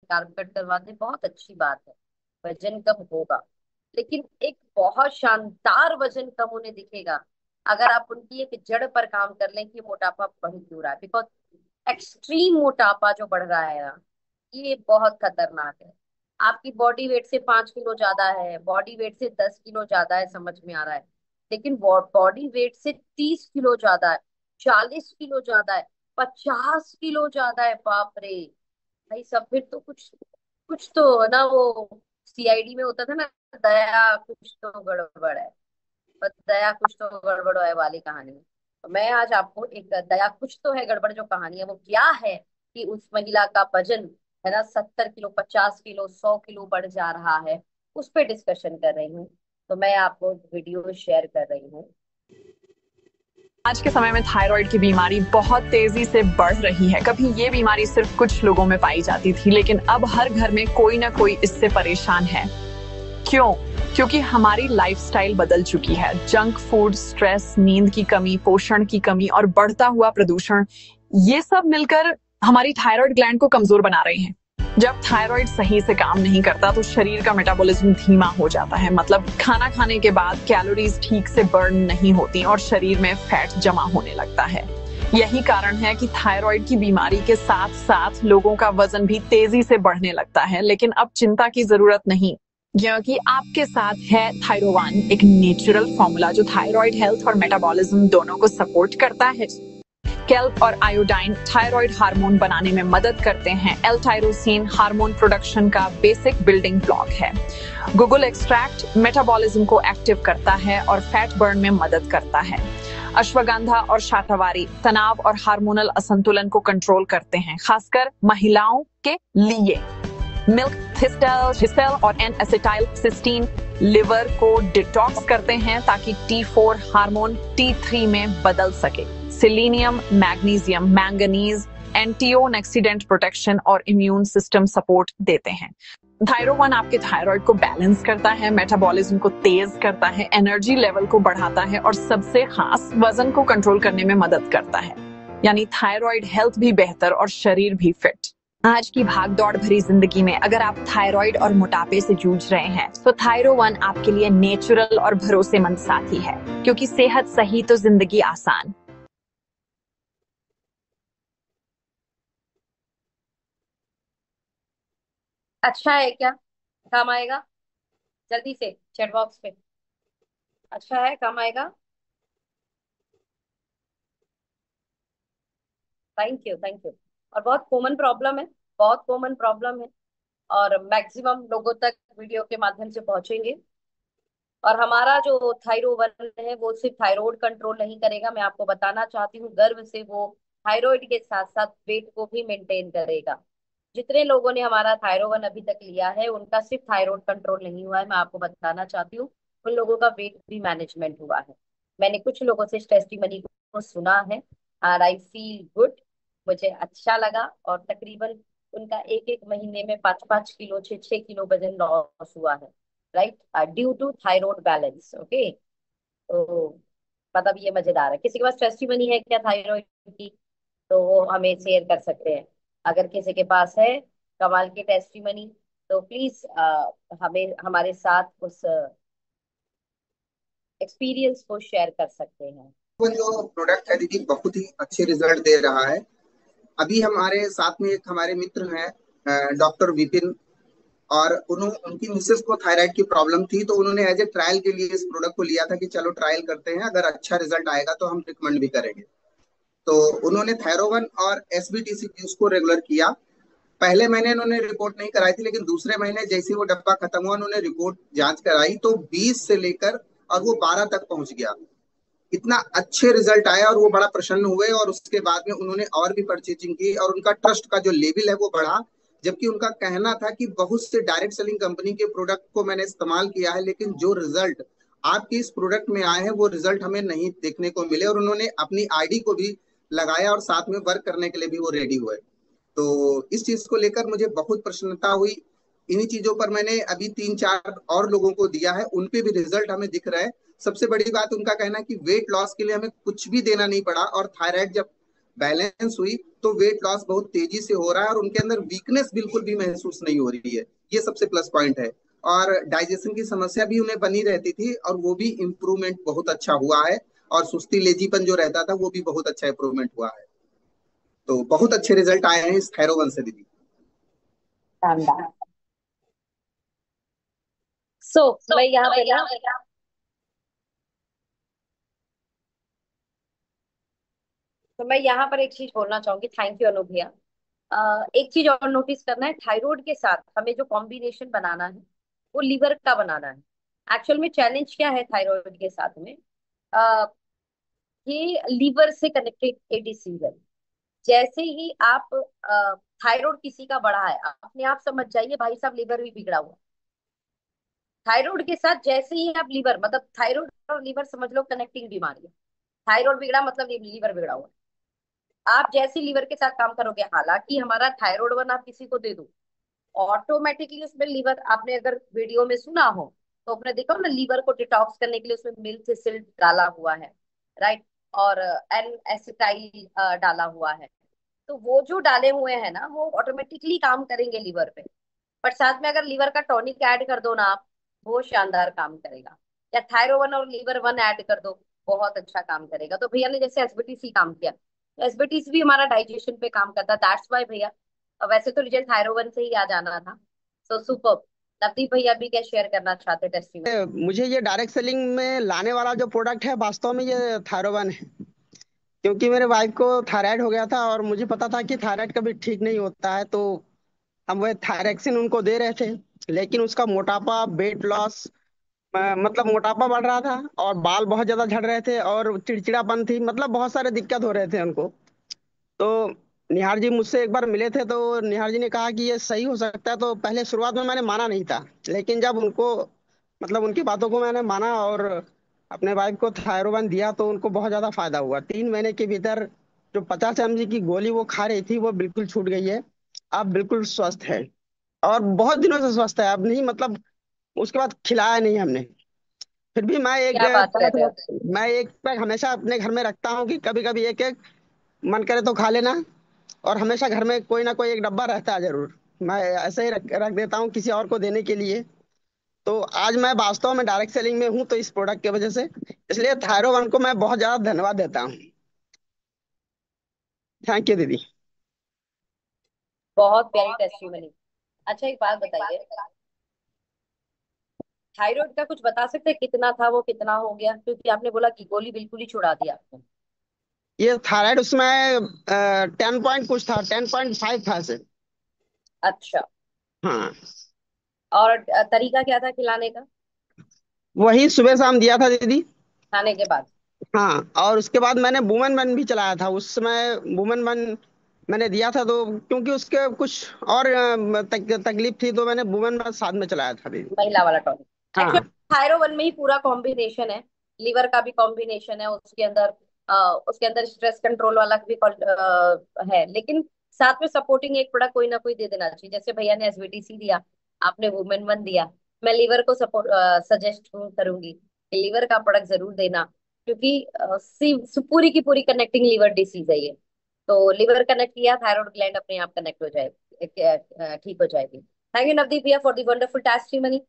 Carb cut करवा दें, बहुत अच्छी बात है, वजन कम होगा। लेकिन एक बहुत शानदार वजन कम होने दिखेगा अगर आप उनकी एक जड़ पर काम कर लें कि मोटापा बढ़ क्यों रहा है। बिकॉज एक्सट्रीम मोटापा जो बढ़ रहा है ना, ये बहुत खतरनाक है। आपकी बॉडी वेट से 5 किलो ज्यादा है, बॉडी वेट से 10 किलो ज्यादा है, समझ में आ रहा है। लेकिन बॉडी वेट से 30 किलो ज्यादा है, 40 किलो ज्यादा है, 50 किलो ज्यादा है, बाप रे। भाई सब फिर तो कुछ कुछ तो है ना, वो सीआईडी में होता था ना, दया कुछ तो गड़बड़ है। पर दया कुछ तो गड़बड़ है वाली कहानी। तो मैं आज आपको एक दया कुछ तो है गड़बड़ जो कहानी है वो क्या है, कि उस महिला का वजन है ना 70 किलो, 50 किलो, 100 किलो बढ़ जा रहा है, उस पर डिस्कशन कर रही हूँ। तो मैं आपको वीडियो शेयर कर रही हूँ। आज के समय में थायराइड की बीमारी बहुत तेजी से बढ़ रही है। कभी ये बीमारी सिर्फ कुछ लोगों में पाई जाती थी, लेकिन अब हर घर में कोई ना कोई इससे परेशान है। क्यों? क्योंकि हमारी लाइफस्टाइल बदल चुकी है। जंक फूड, स्ट्रेस, नींद की कमी, पोषण की कमी और बढ़ता हुआ प्रदूषण, ये सब मिलकर हमारी थायराइड ग्लैंड को कमजोर बना रहे हैं। जब थायराइड सही से काम नहीं करता तो शरीर का मेटाबॉलिज्म धीमा हो जाता है। मतलब खाना खाने के बाद कैलोरीज ठीक से बर्न नहीं होती और शरीर में फैट जमा होने लगता है। यही कारण है कि थायराइड की बीमारी के साथ साथ लोगों का वजन भी तेजी से बढ़ने लगता है। लेकिन अब चिंता की जरूरत नहीं, क्योंकि आपके साथ है थायरोवन, एक नेचुरल फॉर्मूला जो थायराइड हेल्थ और मेटाबॉलिज्म दोनों को सपोर्ट करता है। केल्प और आयोडाइन थायराइड हार्मोन बनाने में मदद करते हैं। एल टायरोसिन हार्मोन प्रोडक्शन का बेसिक बिल्डिंग ब्लॉक है। गुगुल एक्सट्रैक्ट मेटाबॉलिज्म को एक्टिव करता है और फैट बर्न में मदद करता है। अश्वगंधा और शाटावारी तनाव और हार्मोनल असंतुलन को कंट्रोल करते हैं, खासकर महिलाओं के लिए। मिल्क थिस्टल और एन एसिटाइल सिस्टीन लिवर को डिटॉक्स करते हैं ताकि T4 हार्मोन T3 में बदल सके। Selenium, magnesium, manganese antioxidant protection और इम्यून सिस्टम सपोर्ट देते हैं। थायरोवन आपके थायराइड को बैलेंस करता है, मेटाबॉलिज्म को तेज करता है, एनर्जी लेवल को बढ़ाता है और सबसे खास वजन को कंट्रोल करने में मदद करता है। यानी थायराइड हेल्थ भी बेहतर और शरीर भी फिट। आज की भागदौड़ भरी जिंदगी में अगर आप थायराइड और मोटापे से जूझ रहे हैं तो थायरोवन आपके लिए नेचुरल और भरोसेमंद साथी है, क्योंकि सेहत सही तो जिंदगी आसान। अच्छा है क्या? काम आएगा? जल्दी से चैट बॉक्स पे। अच्छा है, काम आएगा। Thank you, thank you. और बहुत कॉमन प्रॉब्लम है, बहुत कॉमन प्रॉब्लम है, और मैक्सिमम लोगों तक वीडियो के माध्यम से पहुंचेंगे। और हमारा जो थायरोवन है वो सिर्फ थायराइड कंट्रोल नहीं करेगा, मैं आपको बताना चाहती हूँ गर्व से, वो थायराइड के साथ साथ वेट को भी मेंटेन करेगा। जितने लोगों ने हमारा थायरोवन अभी तक लिया है उनका सिर्फ थायराइड कंट्रोल नहीं हुआ है, मैं आपको बताना चाहती हूँ, उन लोगों का वेट भी मैनेजमेंट हुआ है। मैंने कुछ लोगों से टेस्टिमनी को सुना है, और आई फील गुड, मुझे अच्छा लगा। और तकरीबन उनका एक एक महीने में 5 5 किलो, 6 6 किलो वजन लॉस हुआ है, right, due to thyroid balance. Okay, तो मतलब ये मजेदार है। किसी के पास टेस्टिमनी है क्या थायराइड की, तो वो हमें शेयर कर सकते हैं। अगर किसी के पास है कमाल की टेस्टिमनी, तो प्लीज हमें हमारे साथ उस एक्सपीरियंस को शेयर कर सकते हैं। वो जो प्रोडक्ट है दीदी बहुत ही अच्छे रिजल्ट दे रहा है। अभी हमारे साथ में एक हमारे मित्र हैं डॉक्टर विपिन, और उनकी मिसेस को थायराइड की प्रॉब्लम थी, तो उन्होंने एज ए ट्रायल के लिए इस प्रोडक्ट को लिया था कि चलो ट्रायल करते हैं, अगर अच्छा रिजल्ट आएगा तो हम रिकमेंड भी करेंगे। तो उन्होंने थायरोवन और एसबीटीसी यूज को रेगुलर किया। पहले महीने उन्होंने रिपोर्ट नहीं कराई थी, लेकिन दूसरे महीने जैसे ही वो डब्बा खत्म हुआ उन्होंने रिपोर्ट जांच कराई तो 20 से लेकर और वो 12 तक पहुंच गया। इतना अच्छे रिजल्ट आया और वो बड़ा प्रसन्न हुए, और उसके बाद में उन्होंने और भी परचेजिंग की और उनका ट्रस्ट का जो लेवल है वो बढ़ा। जबकि उनका कहना था कि बहुत से डायरेक्ट सेलिंग कंपनी के प्रोडक्ट को मैंने इस्तेमाल किया है, लेकिन जो रिजल्ट आपके इस प्रोडक्ट में आए हैं वो रिजल्ट हमें नहीं देखने को मिले, और उन्होंने अपनी आईडी को भी लगाया और साथ में वर्क करने के लिए भी वो रेडी हुए। तो इस चीज को लेकर मुझे बहुत प्रसन्नता हुई। इन्हीं चीजों पर मैंने अभी 3 4 और लोगों को दिया है, उनपे भी रिजल्ट हमें दिख रहा है। सबसे बड़ी बात उनका कहना है कि वेट लॉस के लिए हमें कुछ भी देना नहीं पड़ा, और थायराइड जब बैलेंस हुई तो वेट लॉस बहुत तेजी से हो रहा है और उनके अंदर वीकनेस बिल्कुल भी महसूस नहीं हो रही है। ये सबसे प्लस पॉइंट है। और डाइजेशन की समस्या भी उन्हें बनी रहती थी और वो भी इम्प्रूवमेंट बहुत अच्छा हुआ है। और सुस्ती लेजीपन जो रहता था वो भी बहुत अच्छा इम्प्रूवमेंट हुआ है। तो बहुत अच्छे रिजल्ट आए हैं इस थायरोवन से दीदी। शानदार। सो मैं यहाँ पे ना, तो मैं यहाँ पर एक चीज बोलना चाहूंगी। थैंक यू अनु भैया। एक चीज और नोटिस करना है, थायराइड के साथ हमें जो कॉम्बिनेशन बनाना है वो लीवर का बनाना है। एक्चुअल में चैलेंज क्या है थायराइड के साथ में, आ, ये लीवर से कनेक्टेड ए डिसीज है। जैसे ही आप थायराइड किसी का बढ़ा है, अपने आप समझ जाइए भाई साहब लीवर भी बिगड़ा हुआ। थायराइड के साथ जैसे ही आप लीवर, मतलब थायराइड और लीवर समझ लो कनेक्टिंग बीमारी है। थायराइड बिगड़ा मतलब लीवर बिगड़ा हुआ। आप जैसे लीवर के साथ काम करोगे, हालांकि हमारा थायराइड वन आप किसी को दे दो, ऑटोमेटिकली उसमें लीवर, आपने अगर वीडियो में सुना हो तो आपने देखा हो ना, लीवर को डिटॉक्स करने के लिए उसमें मिल्क सिल्ट डाला हुआ है, राइट, और एन एसिटाइल डाला हुआ है। तो वो जो डाले हुए हैं ना, वो ऑटोमेटिकली काम करेंगे लीवर पे। पर साथ में अगर लीवर का टॉनिक ऐड कर दो ना आप, वो शानदार काम करेगा। या थायरोवन और लीवर वन ऐड कर दो, बहुत अच्छा काम करेगा। तो भैया ने जैसे एसबीटीसी काम किया, तो एसबीटीसी भी हमारा डाइजेशन पे काम करता है, दैट्स वाई भैया। वैसे तो रिजल्ट थायरोवन से ही आ जाना था। So super. नवदीप भैया भी क्या शेयर करना चाहते टेस्टिंग? मुझे ये डायरेक्ट सेलिंग में लाने वाला जो प्रोडक्ट है वास्तव में ये थायरोवन है। क्योंकि मेरे वाइफ को थायराइड हो गया था और मुझे पता था कि थायराइड कभी ठीक नहीं होता है, तो हम वह थायरेक्सिन उनको दे रहे थे। लेकिन उसका मोटापा, वेट लॉस, मतलब मोटापा बढ़ रहा था और बाल बहुत ज्यादा झड़ रहे थे और चिड़चिड़ापन थी, मतलब बहुत सारे दिक्कत हो रहे थे उनको। तो निहार जी मुझसे एक बार मिले थे तो निहार जी ने कहा कि ये सही हो सकता है। तो पहले शुरुआत में मैंने माना नहीं था, लेकिन जब उनको, मतलब उनकी बातों को मैंने माना और अपने वाइफ को थायरोवन दिया तो उनको बहुत ज्यादा फायदा हुआ। 3 महीने के भीतर जो 50 mg की गोली वो खा रही थी वो बिल्कुल छूट गई है। अब बिल्कुल स्वस्थ है और बहुत दिनों से स्वस्थ है। अब नहीं, मतलब उसके बाद खिलाया नहीं हमने। फिर भी मैं एक क्या बात थोड़ा कर रहे थोड़ा, हो? मैं एक पैक हमेशा अपने घर में रखता हूँ कि कभी कभी एक एक मन करे तो खा लेना। और हमेशा घर में कोई ना कोई एक डब्बा रहता है जरूर। मैं ऐसे ही रख देता हूँ किसी और को देने के लिए। तो आज मैं वास्तव में डायरेक्ट सेलिंग में हूँ तो इस प्रोडक्ट की वजह से, इसलिए थायरोवन को मैं बहुत ज्यादा धन्यवाद देता हूँ। थैंक यू दीदी। बहुत प्यारी टेस्टिमनी। अच्छा एक बात बताइए, थायराइड का कुछ बता सकते हैं कितना था वो, कितना हो गया? क्योंकि आपने बोला कि गोली बिल्कुल ही छुड़ा दिया आपने। ये थायराइड उसमें 10 पॉइंट कुछ था, 10.5 था से। अच्छा। हाँ, और तरीका क्या था खिलाने का? वही सुबह शाम दिया था दीदी। खाने के बाद? हाँ, और उसके बाद मैंने वुमेन वन भी चलाया था उस समय। वुमेन वन मैंने दिया था तो क्योंकि उसके कुछ और तकलीफ थी तो मैंने वुमेन वन साथ में चलाया था दीदी। महिला वाला टॉनिक? एक्चुअली हाँ थायरोवन में ही पूरा कॉम्बिनेशन है, लीवर का भी कॉम्बिनेशन है उसके अंदर। उसके अंदर स्ट्रेस कंट्रोल वाला भी है, लेकिन साथ में सपोर्टिंग एक प्रोडक्ट कोई ना कोई दे देना चाहिए। जैसे भैया ने एसबीटीसी दिया, आपने वुमेन वन दिया, मैं लीवर को सपोर्ट सजेस्ट करूंगी कि लीवर का प्रोडक्ट जरूर देना। क्योंकि पूरी की पूरी कनेक्टिंग लीवर डिसीज है ये। तो लिवर कनेक्ट किया, थायराइड ग्लैंड अपने आप कनेक्ट हो जाएगी, ठीक हो जाएगी। थैंक यू नवदीप भैया फॉर दी वंडरफुल टेस्टिमनी।